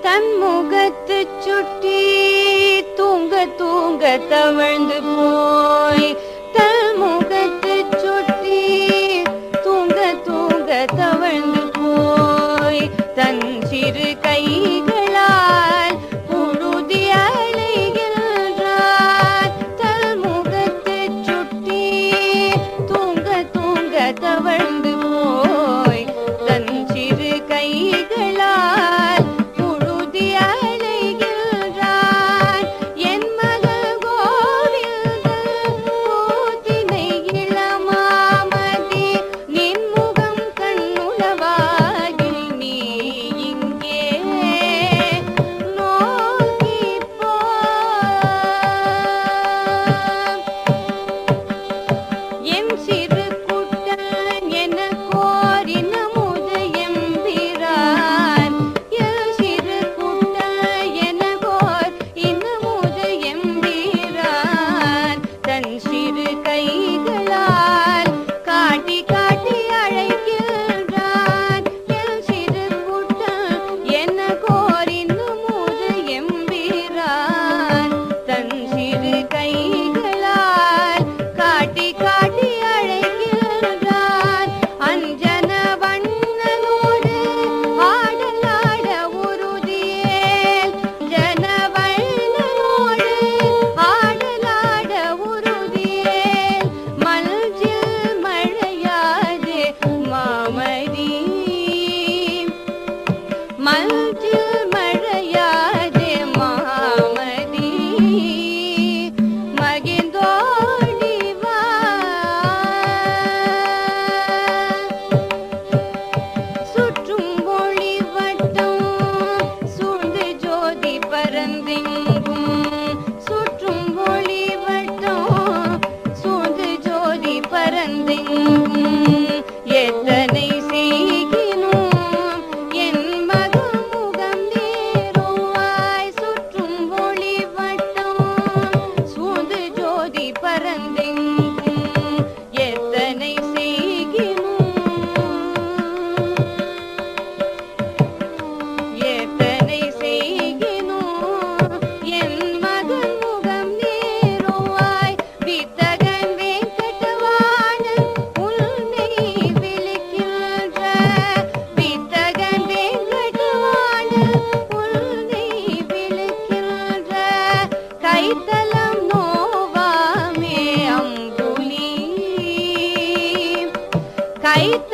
தன்முகத்து சுட்டி தூங்க தூங்க தவழ்ந்து போய் தன்முகத்து சுட்டி தூங்க தூங்க தவழ்ந்து போய் தன் சிறு கைகளால் புழுதி அலைகின்றார். தன்முகத்து சுட்டி தூங்க தூங்க தவழ்ந்து போய் தன் சிறு கைகளால் புழுதி அலைகின்றார். என் மகள் கோவிந்தன் கூத்தினை இளமாமதி நின் முகம் கண்ணுளவாகி நீ இங்கே நோக்கிப் போ. என் சிறு குட்டன் எனக்கோர் இனமுத எம்பிரான். என் சிறு குட்டன் எனக்கோர் இனமுத எம்பிரான். தன் சிறு கைகளால் காட்டி காட்டி அழைக்கின்றான். என் சிறு குட்டன் எனக்கோர் இனமுத எம்பிரான். தன் சிறு கைகளால் காட்டி காட்டி அழைக்கின்றான். அஞ்சன வண்ணனோடு ஆடலாட உறுதியேல் ஜனவண்ணனோடு ஆடலாட உறுதியேல் மல்ஜில் மழையாதே மாமதி மல்ஜில் மழையாதே மாமதி மகிழ்ந்தோடி வா. சுற்றும் ஒளி வட்டம் சூழ்ந்து ஜோதி பரந்தெங்கும். சுற்றும் ஒளி வட்டம் சூழ்ந்து ஜோதி பரந்தெங்கும். எத்தனை செய்கினும் என் மகன் முகம் நேருவாய். சுற்றும் ஒளி வட்டம் சூழ்ந்து ஜோதி பரந்தெங்கும். எத்தனை எத்தனை செய்கினும் என் மகன் முகம் நேருவாய். வித்தகன் வெங்கடவாணன் உன்னை விழிக்கின்ற. வித்தகன் வெங்கடவாணன் உன்னை விழிக்கின்ற. கைத்தலம் நோவாமே அம்புலி கைத்த